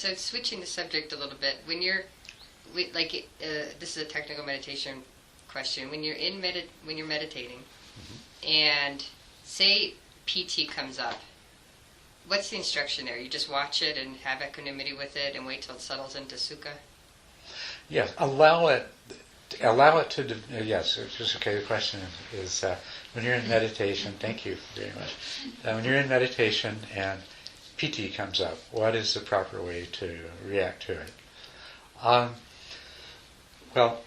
so switching the subject a little bit, when you're, this is a technical meditation question. When you're when you're meditating, and say Piti comes up, what's the instruction there? You just watch it and have equanimity with it, and wait till it settles into sukha. Yes, allow it to. Yes, it's just okay. The question is when you're in meditation. Thank you very much. When you're in meditation and Piti comes up, what is the proper way to react to it? Well,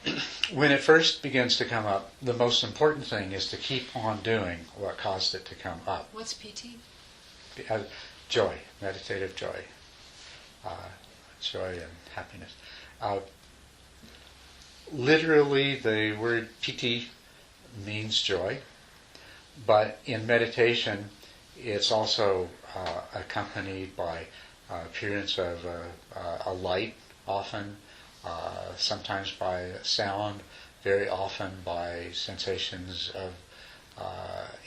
when it first begins to come up, the most important thing is to keep on doing what caused it to come up. What's Piti? Joy, meditative joy. Joy and happiness. Literally, the word Piti means joy, but in meditation, it's also accompanied by appearance of a light, often, sometimes by sound, very often by sensations of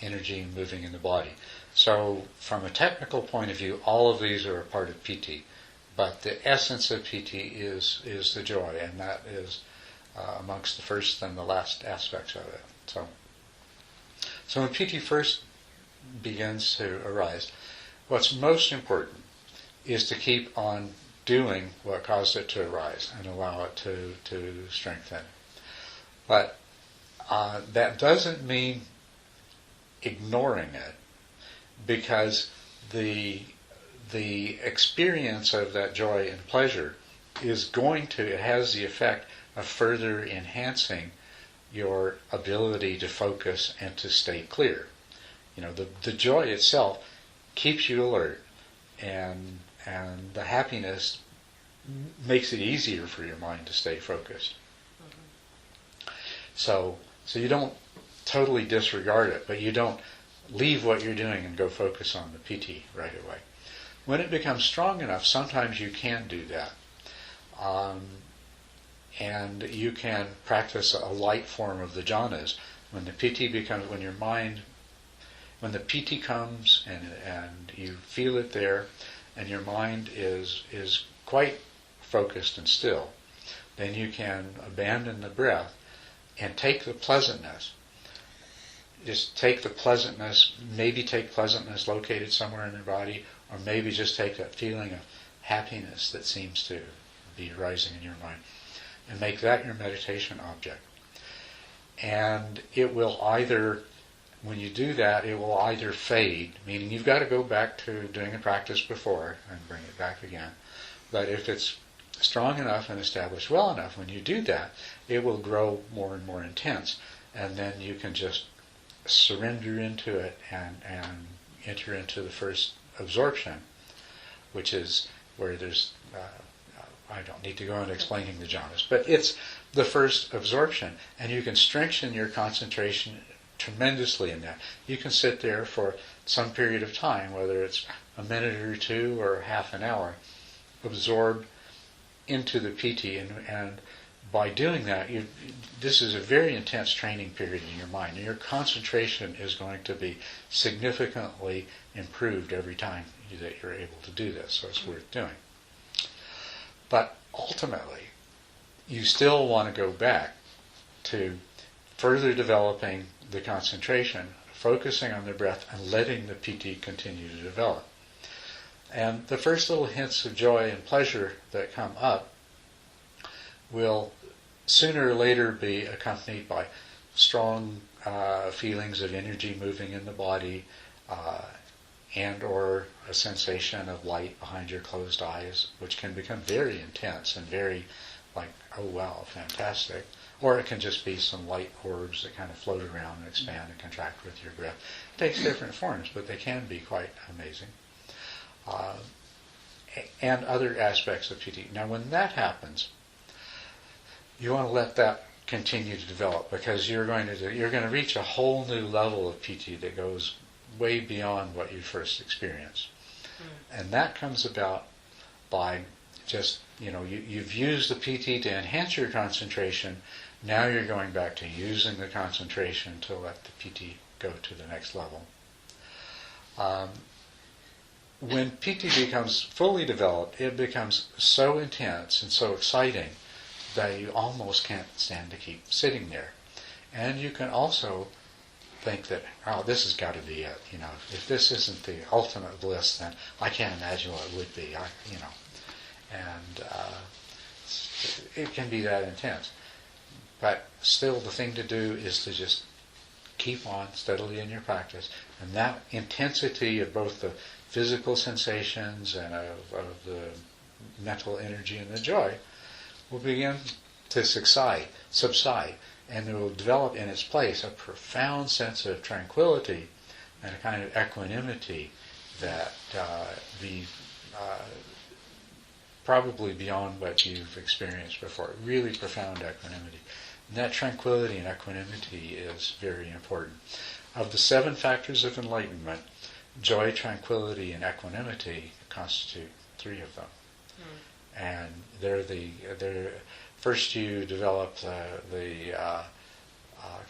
energy moving in the body. So, from a technical point of view, all of these are a part of Piti, but the essence of Piti is the joy, and that is amongst the first and the last aspects of it. So when Piti first begins to arise, what's most important is to keep on doing what caused it to arise and allow it to strengthen. But that doesn't mean ignoring it, because the experience of that joy and pleasure it has the effect of further enhancing your ability to focus and to stay clear. The joy itself keeps you alert, and the happiness makes it easier for your mind to stay focused. Mm-hmm. So you don't totally disregard it, but you don't leave what you're doing and go focus on the Piti right away. When it becomes strong enough, sometimes you can do that. And you can practice a light form of the jhanas. When the Piti comes and you feel it there, and your mind is quite focused and still, then you can abandon the breath and take the pleasantness. Just take the pleasantness, maybe take pleasantness located somewhere in the body, or maybe just take that feeling of happiness that seems to be rising in your mind, and make that your meditation object. And it will either, when you do that, it will either fade, meaning you've got to go back to doing the practice before and bring it back again. But if it's strong enough and established well enough, when you do that, it will grow more and more intense, and then you can just surrender into it and enter into the first absorption, which is where there's I don't need to go into explaining the jhanas, but it's the first absorption, and you can strengthen your concentration tremendously in that. You can sit there for some period of time, whether it's a minute or two or half an hour, absorbed into the Piti, and by doing that, this is a very intense training period in your mind, and your concentration is going to be significantly improved every time that you're able to do this, so it's worth doing. But ultimately, you still want to go back to further developing the concentration, focusing on the breath, and letting the Piti continue to develop. And the first little hints of joy and pleasure that come up will sooner or later be accompanied by strong feelings of energy moving in the body, and or a sensation of light behind your closed eyes, which can become very intense and very like, oh wow, fantastic. Or it can just be some light orbs that kind of float around and expand and contract with your breath. It takes different forms, but they can be quite amazing. And other aspects of Piti. Now when that happens, you want to let that continue to develop, because you're going to reach a whole new level of Piti that goes way beyond what you first experienced. And that comes about by just, you've used the Piti to enhance your concentration. Now you're going back to using the concentration to let the Piti go to the next level. when Piti becomes fully developed, it becomes so intense and so exciting that you almost can't stand to keep sitting there. And you can also think that, oh, this has got to be it. If this isn't the ultimate bliss, then I can't imagine what it would be. And it can be that intense. But still, the thing to do is to just keep on steadily in your practice, and that intensity of both the physical sensations and of the mental energy and the joy will begin to subside, and it will develop in its place a profound sense of tranquility and a kind of equanimity that be probably beyond what you've experienced before. Really profound equanimity. And that tranquility and equanimity is very important. Of the 7 factors of enlightenment, joy, tranquility, and equanimity constitute 3 of them. And they're first you develop the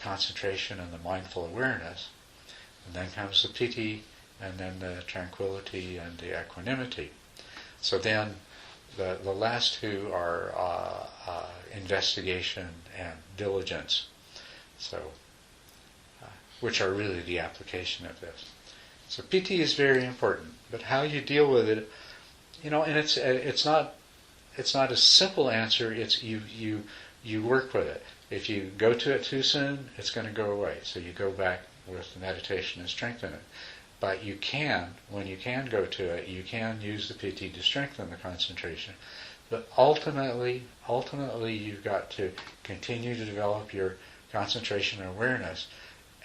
concentration and the mindful awareness, and then comes the piti, and then the tranquility and the equanimity. So then the last 2 are investigation and diligence, so which are really the application of this. So piti is very important, but how you deal with it, and it's not a simple answer. It's you work with it. If you go to it too soon, it's going to go away. So you go back with the meditation and strengthen it. But you can, when you can go to it, you can use the piti to strengthen the concentration. But ultimately, you've got to continue to develop your concentration and awareness,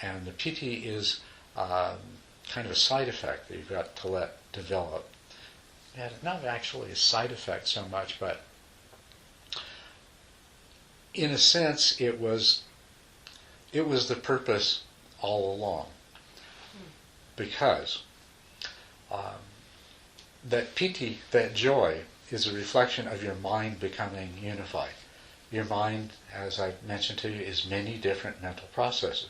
and the piti is kind of a side effect that you've got to let develop. And not actually a side effect so much, but in a sense, it was the purpose all along, because that piti, that joy, is a reflection of your mind becoming unified. Your mind, as I mentioned to you, is many different mental processes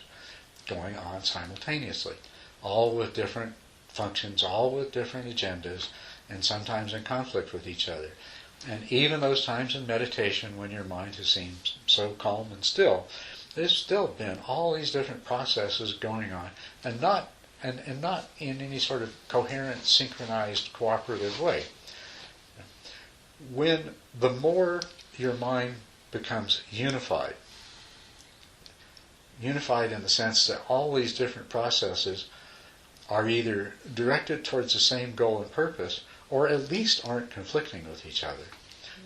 going on simultaneously, all with different functions, all with different agendas, and sometimes in conflict with each other. And even those times in meditation when your mind has seemed so calm and still, there's still been all these different processes going on, and not in any sort of coherent, synchronized, cooperative way. When the more your mind becomes unified in the sense that all these different processes are either directed towards the same goal and purpose, or at least aren't conflicting with each other,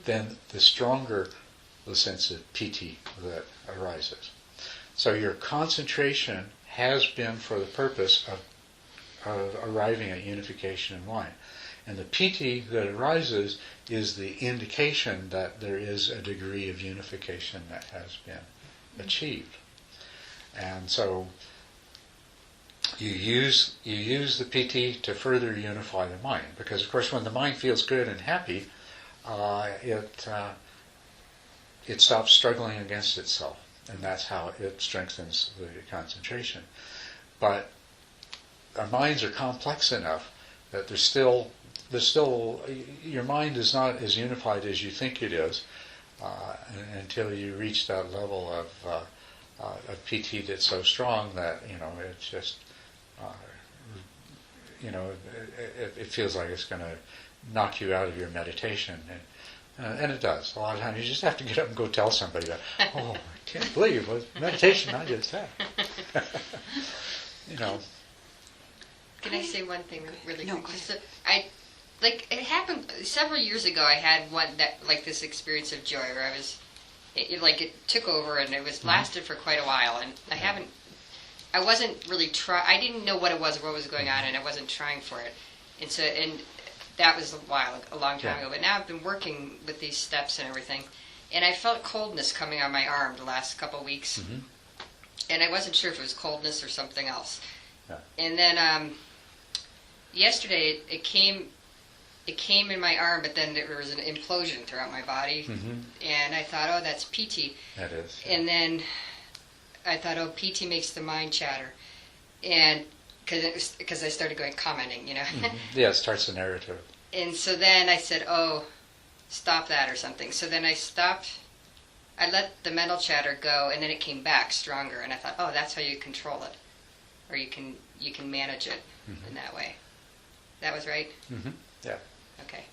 then the stronger the sense of piti that arises. So your concentration has been for the purpose of arriving at unification in mind. And the piti that arises is the indication that there is a degree of unification that has been achieved. And so you use the piti to further unify the mind, because of course when the mind feels good and happy, it stops struggling against itself, and that's how it strengthens the concentration. But our minds are complex enough that there's still your mind is not as unified as you think it is until you reach that level of piti that's so strong that it's just it feels like it's going to knock you out of your meditation, and it does. A lot of times you just have to get up and go tell somebody that, oh, I can't believe what meditation I just had. Can I say one thing really quick? No, Just it happened several years ago. I had this experience of joy where it took over, and it was lasted for quite a while, and I wasn't really I didn't know what it was or what was going on, and I wasn't trying for it, and that was a long time ago. But now I've been working with these steps and everything, and I felt coldness coming on my arm the last couple of weeks, and I wasn't sure if it was coldness or something else. Yeah. And then yesterday it came in my arm, but then there was an implosion throughout my body, and I thought, oh, that's piti. That is. And then I thought, oh, piti makes the mind chatter, and because I started commenting, Yeah, it starts the narrative. And so then I said, oh, stop that or something. So then I stopped. I let the mental chatter go, and then it came back stronger. And I thought, oh, that's how you control it, or you can manage it in that way. That was right. Yeah. Okay.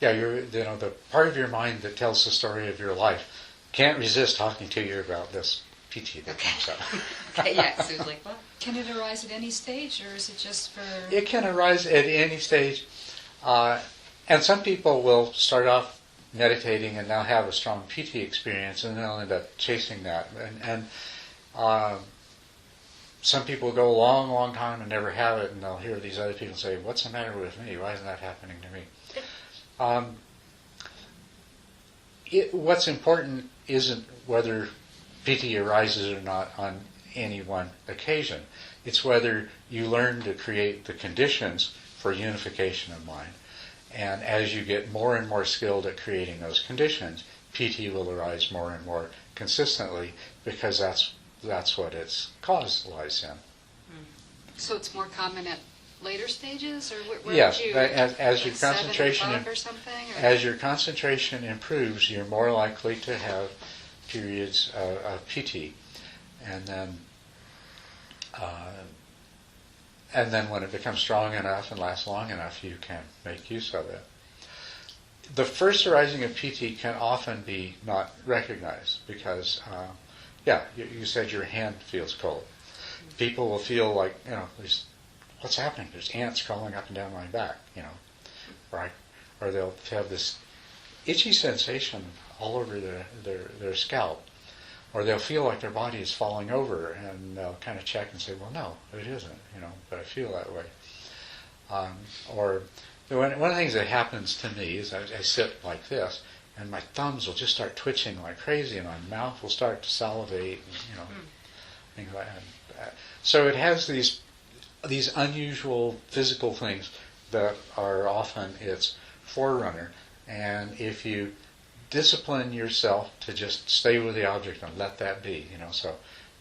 Yeah, the part of your mind that tells the story of your life can't resist talking to you about this Piti that comes up. Okay, yeah. So it was like, what? Can it arise at any stage, or is it just for... It can arise at any stage. And some people will start off meditating and they'll have a strong Piti experience and they'll end up chasing that. And some people go a long, long time and never have it, and they'll hear these other people say, what's the matter with me? Why isn't that happening to me? What's important isn't whether Piti arises or not on any one occasion. It's whether you learn to create the conditions for unification of mind. And as you get more and more skilled at creating those conditions, Piti will arise more and more consistently, because that's what its cause lies in. So it's more common at later stages, or where Yes, would you, as your like concentration 7 and above or something? Or? As your concentration improves, you're more likely to have periods of Piti, and then when it becomes strong enough and lasts long enough, you can make use of it. The first arising of Piti can often be not recognized because, you said your hand feels cold. People will feel like, what's happening? There's ants crawling up and down my back, right? Or they'll have this itchy sensation all over their scalp. Or they'll feel like their body is falling over, and they'll kind of check and say, well, no, it isn't, but I feel that way. Or one of the things that happens to me is I sit like this, and my thumbs will just start twitching like crazy, and my mouth will start to salivate, and, things like that. So it has these unusual physical things that are often its forerunner, and if you discipline yourself to just stay with the object and let that be, so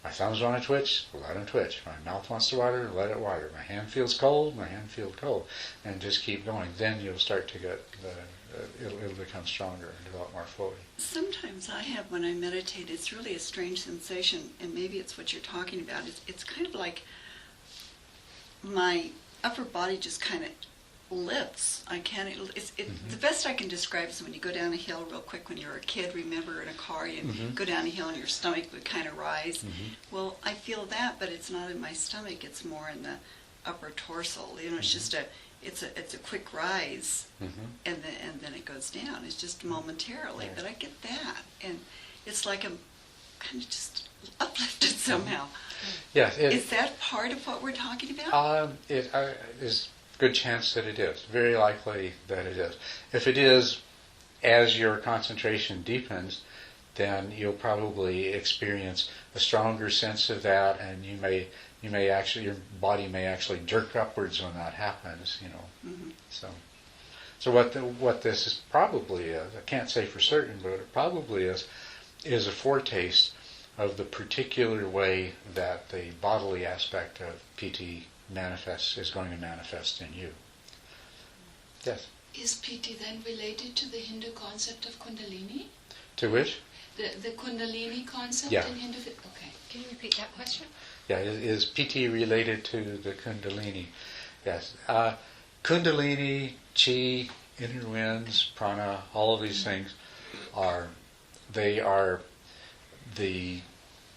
my thumbs want to twitch, let them twitch. My mouth wants to water, let it water. My hand feels cold, and just keep going. Then you'll start to get, it'll become stronger and develop more fully. Sometimes I have, when I meditate, it's really a strange sensation, and maybe it's what you're talking about. It's kind of like my upper body just kind of lifts. I can't. The best I can describe is when you go down a hill real quick. When you're a kid, remember, in a car, you go down a hill and your stomach would kind of rise. Well, I feel that, but it's not in my stomach. It's more in the upper torso. It's just it's a quick rise, and then it goes down. It's just momentarily, but I get that, and it's like I'm kind of just uplifted somehow. Yeah. Is that part of what we're talking about? It is. Good chance that it is. Very likely that it is. If it is, as your concentration deepens, then you'll probably experience a stronger sense of that, and you may actually, your body may actually jerk upwards when that happens. So what this is probably is, I can't say for certain, but it probably is a foretaste of the particular way that the bodily aspect of Piti is going to manifest in you. Yes? Is Piti then related to the Hindu concept of Kundalini? To which? The Kundalini concept in Hindu... Okay. Can you repeat that question? Yeah, is Piti related to the Kundalini? Yes. Kundalini, Chi, inner winds, prana, all of these things are the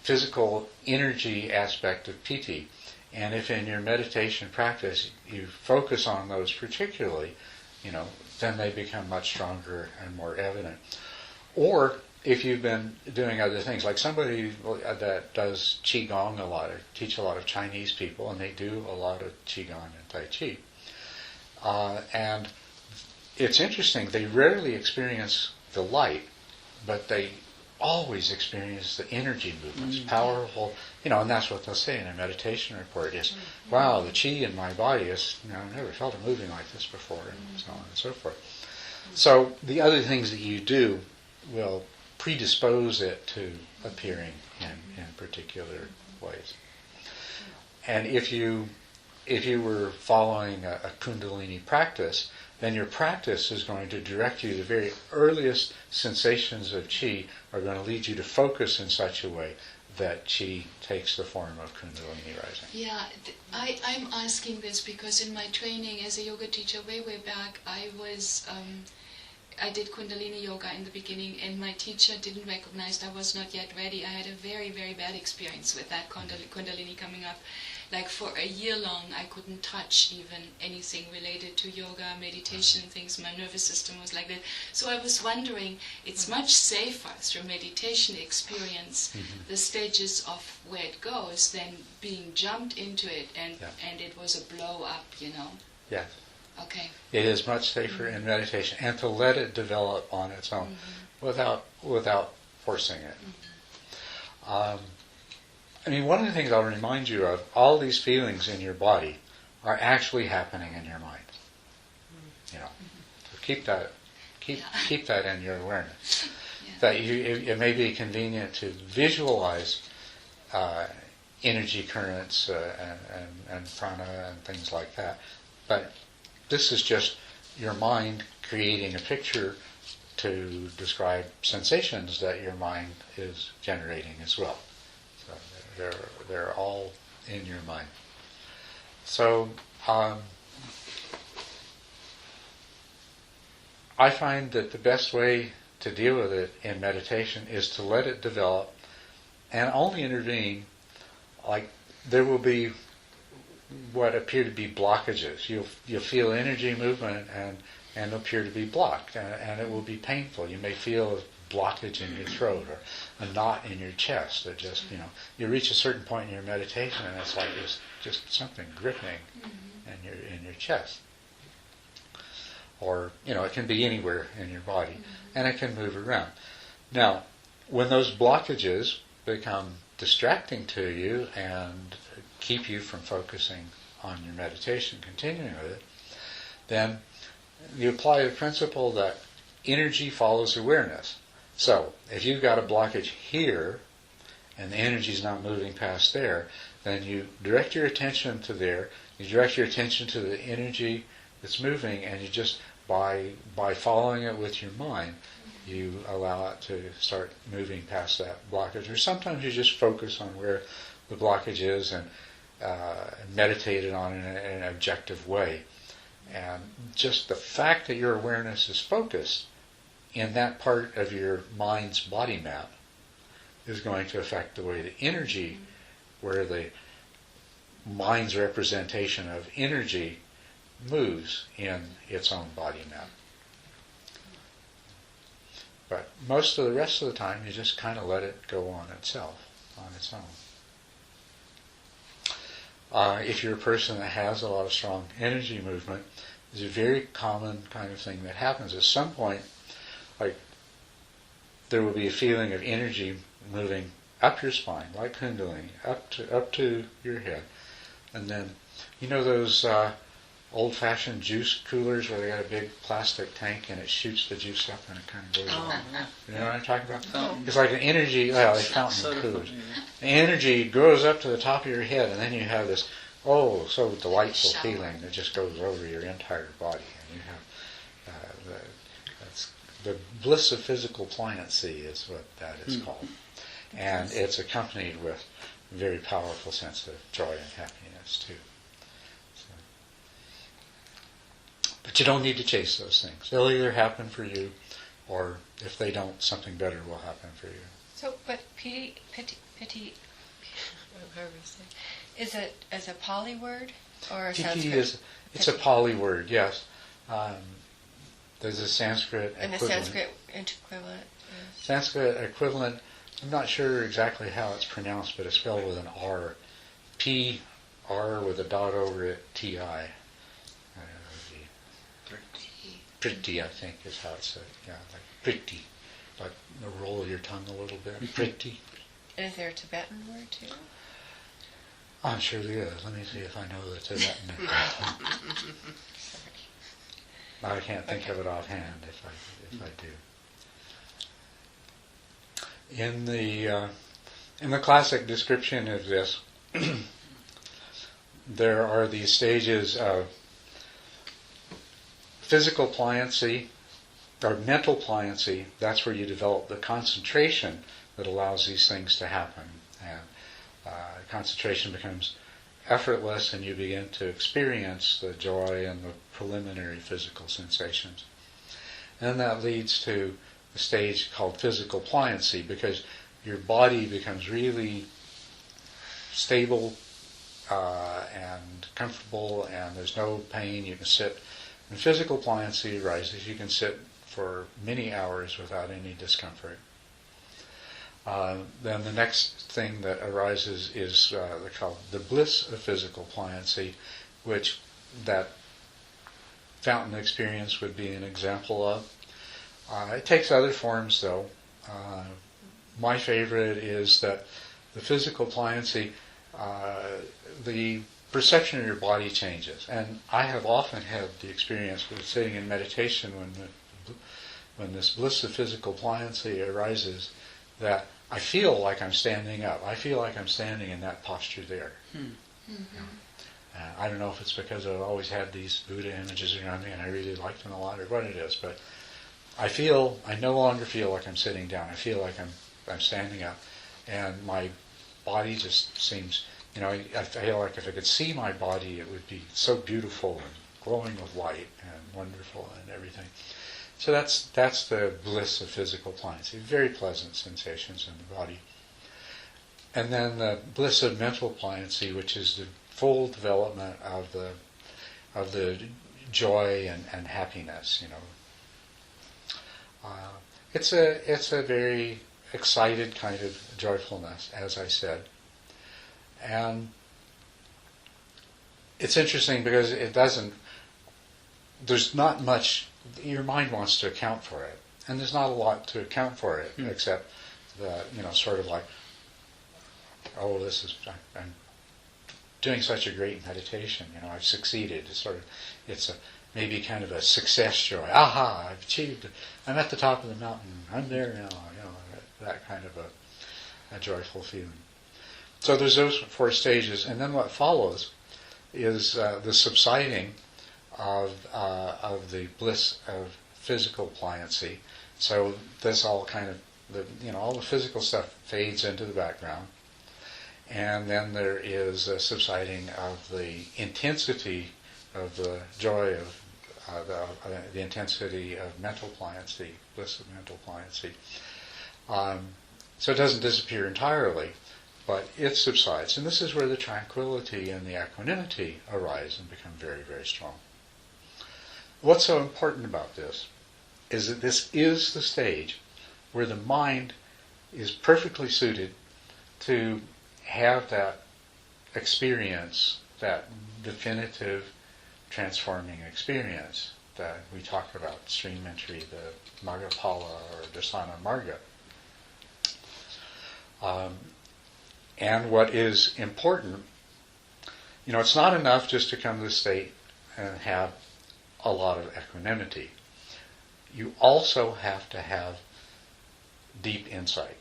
physical energy aspect of Piti. And if in your meditation practice you focus on those particularly, then they become much stronger and more evident. Or if you've been doing other things, like somebody that does Qigong a lot, I teach a lot of Chinese people, and they do a lot of Qigong and Tai Chi. And it's interesting, they rarely experience the light, but they always experience the energy movements, powerful, and that's what they'll say in a meditation report is, wow, the chi in my body is, I've never felt it moving like this before, and so on and so forth. So the other things that you do will predispose it to appearing in particular ways. And if you were following a Kundalini practice, then your practice is going to direct you. The very earliest sensations of chi are going to lead you to focus in such a way that chi takes the form of Kundalini rising. Yeah, I'm asking this because in my training as a yoga teacher way back, I did Kundalini yoga in the beginning, and my teacher didn't recognize I was not yet ready. I had a very, very bad experience with that Kundalini coming up. Like for a year long, I couldn't touch even anything related to yoga, meditation, things. My nervous system was like that. So I was wondering, it's much safer through meditation experience, the stages of where it goes, than being jumped into it and it was a blow up, Yes. Okay. It is much safer in meditation, and to let it develop on its own without forcing it. One of the things I'll remind you of, all these feelings in your body are actually happening in your mind. So keep that in your awareness. That it may be convenient to visualize energy currents and prana and things like that, but this is just your mind creating a picture to describe sensations that your mind is generating as well. So they're all in your mind. So I find that the best way to deal with it in meditation is to let it develop and only intervene. Like there will be what appear to be blockages. You'll feel energy movement and it'll appear to be blocked, and it will be painful. You may feel a blockage in your throat or a knot in your chest that just, you reach a certain point in your meditation and it's like there's just something gripping in your chest. Or, it can be anywhere in your body, and it can move around. Now, when those blockages become distracting to you and keep you from focusing on your meditation, continuing with it, then you apply the principle that energy follows awareness. So, if you've got a blockage here, and the energy's not moving past there, then you direct your attention to there, you direct your attention to the energy that's moving, and you just, by following it with your mind, you allow it to start moving past that blockage. Or sometimes you just focus on where the blockage is and meditate on it in an objective way. And just the fact that your awareness is focused in that part of your mind's body map is going to affect the way the energy, where the mind's representation of energy moves in its own body map. But most of the rest of the time, you just kind of let it go on itself, on its own. If you're a person that has a lot of strong energy movement, it's a very common kind of thing that happens. At some point, like, there will be a feeling of energy moving up your spine, like Kundalini, up to your head. And then, those old-fashioned juice coolers where they got a big plastic tank and it shoots the juice up and it kind of goes on. You know what I'm talking about? It's like an energy, they fountain coolers. The energy grows up to the top of your head, and then you have this, so delightful feeling that just goes over your entire body. And you have the bliss of physical pliancy is what that is called. And it's accompanied with a very powerful sense of joy and happiness too. But you don't need to chase those things. They'll either happen for you, or if they don't, something better will happen for you. So, but Piti, is it as a Pali word or a Sanskrit? It's a Pali word, yes. There's a Sanskrit equivalent. And the Sanskrit equivalent is? Sanskrit equivalent, I'm not sure exactly how it's pronounced, but it's spelled with an R. P-R with a dot over it, T-I. Priti, I think, is how it's said. Yeah, like priti. Like roll your tongue a little bit. Priti. And is there a Tibetan word too? I'm sure there is. Let me see if I know the Tibetan. I can't think of it offhand if I do. In the classic description of this, there are these stages of physical pliancy, or mental pliancy. That's where you develop the concentration that allows these things to happen. And concentration becomes effortless, and you begin to experience the joy and the preliminary physical sensations. And that leads to a stage called physical pliancy, because your body becomes really stable and comfortable, and there's no pain. You can sit. When physical pliancy arises, you can sit for many hours without any discomfort. Then the next thing that arises is called the bliss of physical pliancy, which that fountain experience would be an example of. It takes other forms, though. My favorite is that the physical pliancy, the perception of your body changes. And I have often had the experience with sitting in meditation when this bliss of physical pliancy arises, that I feel like I'm standing up. I feel like I'm standing in that posture there. I don't know if it's because I've always had these Buddha images around me and I really like them a lot, or what it is, but I no longer feel like I'm sitting down. I feel like I'm standing up, and my body just seems, I feel like if I could see my body, it would be so beautiful and glowing with light and wonderful and everything. So that's the bliss of physical pliancy. Very pleasant sensations in the body. And then the bliss of mental pliancy, which is the full development of the joy and happiness. It's a very excited kind of joyfulness, as I said. And it's interesting because there's not much, your mind wants to account for it. And there's not a lot to account for it, except the, sort of like, oh, I'm doing such a great meditation, I've succeeded. It's maybe kind of a success joy. Aha, I've achieved it. I'm at the top of the mountain. I'm there now, that kind of a joyful feeling. So there's those 4 stages, and then what follows is the subsiding of the bliss of physical pliancy. So this all kind of, all the physical stuff fades into the background, and then there is a subsiding of the intensity of the joy of the intensity of mental pliancy, bliss of mental pliancy. So it doesn't disappear entirely, but it subsides. And this is where the tranquility and the equanimity arise and become very, very strong. What's so important about this is that this is the stage where the mind is perfectly suited to have that experience, that definitive transforming experience that we talk about, stream entry, the Magapala or Dasana Marga. And what is important, it's not enough just to come to this state and have a lot of equanimity. You also have to have deep insight.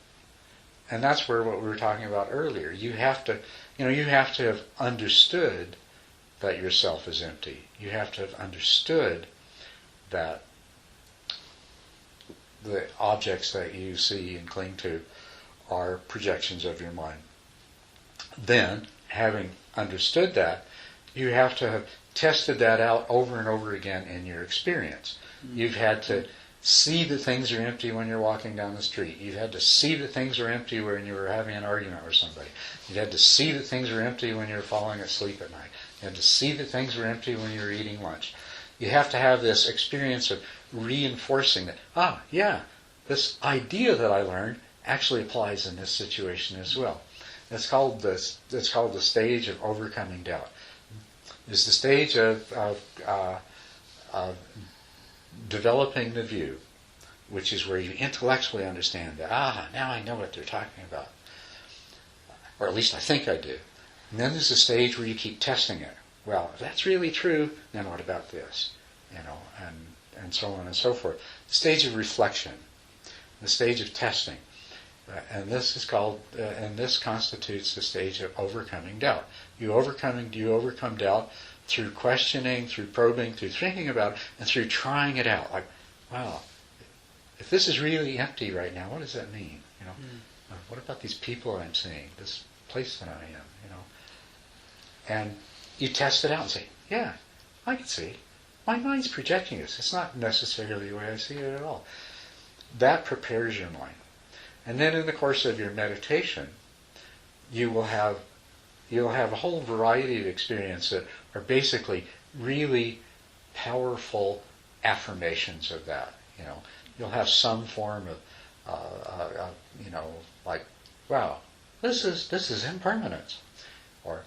And that's where what we were talking about earlier. You have to have understood that yourself is empty. You have to have understood that the objects that you see and cling to are projections of your mind. Then, having understood that, you have to have tested that out over and over again in your experience. You've had to see that things are empty when you're walking down the street. You've had to see that things are empty when you were having an argument with somebody. You've had to see that things are empty when you're falling asleep at night. You had to see that things are empty when you're eating lunch. You have to have this experience of reinforcing that, this idea that I learned actually applies in this situation as well. It's called the stage of overcoming doubt. It's the stage of developing the view, which is where you intellectually understand that, now I know what they're talking about. Or at least I think I do. And then there's a stage where you keep testing it. Well, if that's really true, then what about this? And so on and so forth. The stage of reflection, the stage of testing. And this is called, and this constitutes the stage of overcoming doubt. You overcome doubt through questioning, through probing, through thinking about it, and through trying it out. Like, wow, if this is really empty right now, what does that mean? What about these people I'm seeing? This place that I am, And you test it out and say, yeah, I can see. My mind's projecting this. It's not necessarily the way I see it at all. That prepares your mind. And then in the course of your meditation, you'll have a whole variety of experiences that are basically really powerful affirmations of that. You'll have some form of, like, wow, this is impermanence, or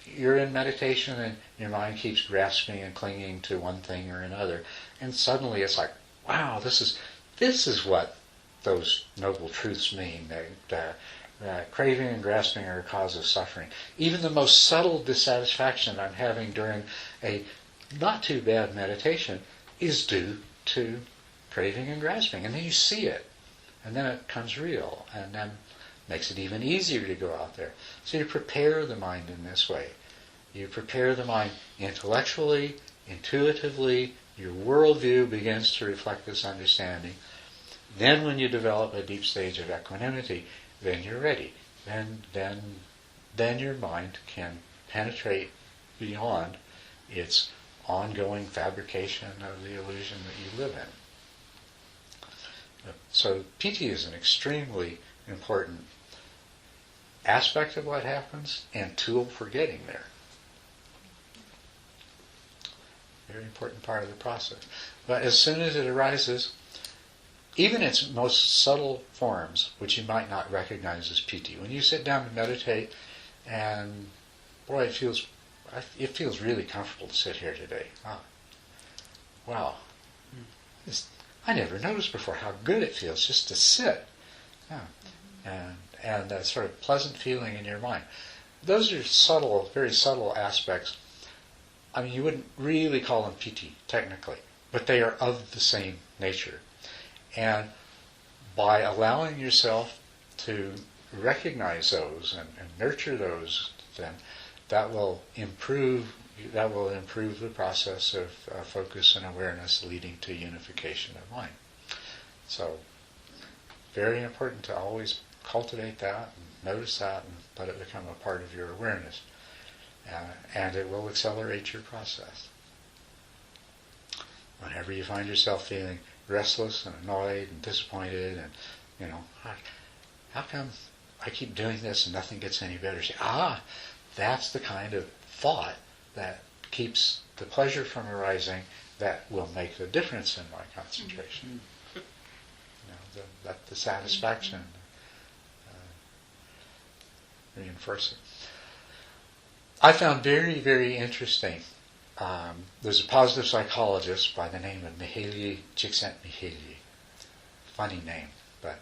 you're in meditation and your mind keeps grasping and clinging to one thing or another, and suddenly it's like, wow, this is what those noble truths mean. That craving and grasping are a cause of suffering. Even the most subtle dissatisfaction I'm having during a not too bad meditation is due to craving and grasping. And then you see it, and then it becomes real, and then makes it even easier to go out there. So you prepare the mind in this way. You prepare the mind intellectually, intuitively. Your worldview begins to reflect this understanding. Then when you develop a deep stage of equanimity, then you're ready. Then your mind can penetrate beyond its ongoing fabrication of the illusion that you live in. So Piti is an extremely important aspect of what happens and tool for getting there. Very important part of the process. But as soon as it arises, even its most subtle forms, which you might not recognize as Piti, when you sit down to meditate, and boy, it feels really comfortable to sit here today. Wow. I never noticed before how good it feels just to sit. And that sort of pleasant feeling in your mind. Those are subtle, very subtle aspects. I mean, you wouldn't really call them Piti, technically, but they are of the same nature. And by allowing yourself to recognize those and nurture those, then that will improve the process of focus and awareness leading to unification of mind. So, very important to always cultivate that, and notice that, and let it become a part of your awareness. And it will accelerate your process. Whenever you find yourself feeling restless and annoyed and disappointed, and how come I keep doing this and nothing gets any better? Say, that's the kind of thought that keeps the pleasure from arising, that will make the difference in my concentration. The satisfaction reinforce it. I found very, very interesting. There's a positive psychologist by the name of Mihaly Csikszentmihalyi, funny name, but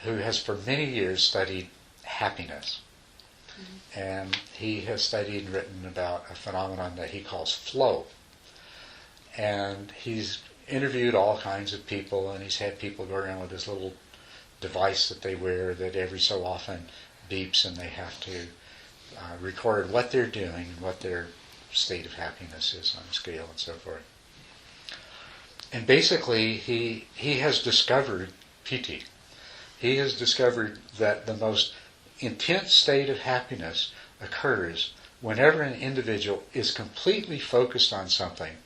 who has for many years studied happiness. Mm-hmm. And he has studied and written about a phenomenon that he calls flow. And he's interviewed all kinds of people, and he's had people go around with this little device that they wear that every so often beeps, and they have to record what they're doing and what their state of happiness is on a scale and so forth. And basically, he has discovered Piti. He has discovered that the most intense state of happiness occurs whenever an individual is completely focused on something.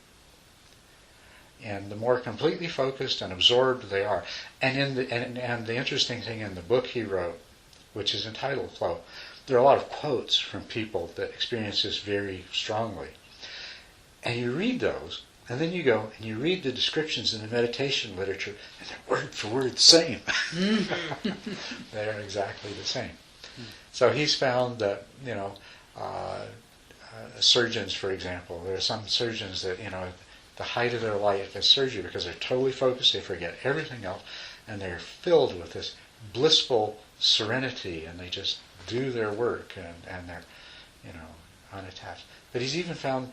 And the more completely focused and absorbed they are. And the interesting thing in the book he wrote, which is entitled Flow, there are a lot of quotes from people that experience this very strongly. And you read those, and then you go and you read the descriptions in the meditation literature, and they're word for word the same. They're exactly the same. So he's found that, surgeons, for example, there are some surgeons that, the height of their life is surgery because they're totally focused, they forget everything else, and they're filled with this blissful serenity, and they just do their work, and they're, unattached. But he's even found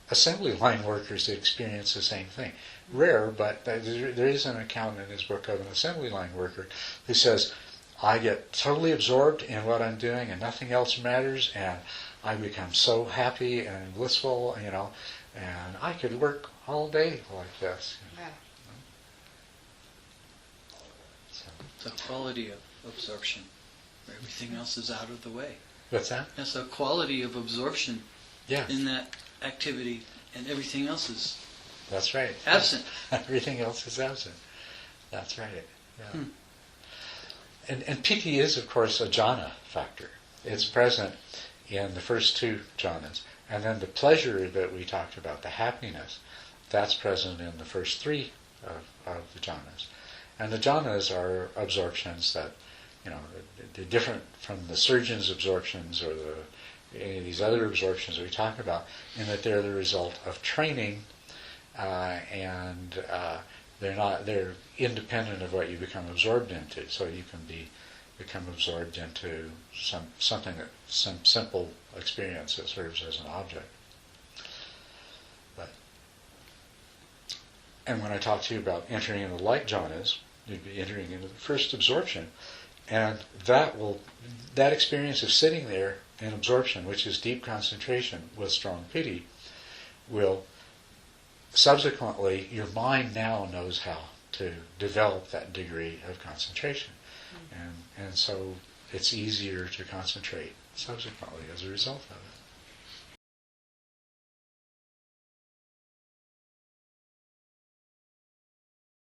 assembly line workers that experience the same thing. Rare, but there is an account in his book of an assembly line worker who says, I get totally absorbed in what I'm doing and nothing else matters, and I become so happy and blissful, and I could work all day like this. Yeah. The quality of absorption, where everything else is out of the way. What's that? That's the quality of absorption in that activity, and everything else is That's right. absent. Everything else is absent. That's right. Yeah. And Piti is, of course, a jhana factor. It's present in the first two jhanas. And then the pleasure that we talked about, the happiness, that's present in the first three of the jhanas. And the jhanas are absorptions that, they're different from the surgeon's absorptions or any of these other absorptions that we talk about, in that they're the result of training, and they're independent of what you become absorbed into. So you can become absorbed into some simple experience that serves as an object. And when I talk to you about entering into light jhanas, you'd be entering into the first absorption, and that experience of sitting there in absorption, which is deep concentration with strong piti, will subsequently, your mind now knows how to develop that degree of concentration. And so it's easier to concentrate subsequently as a result of it.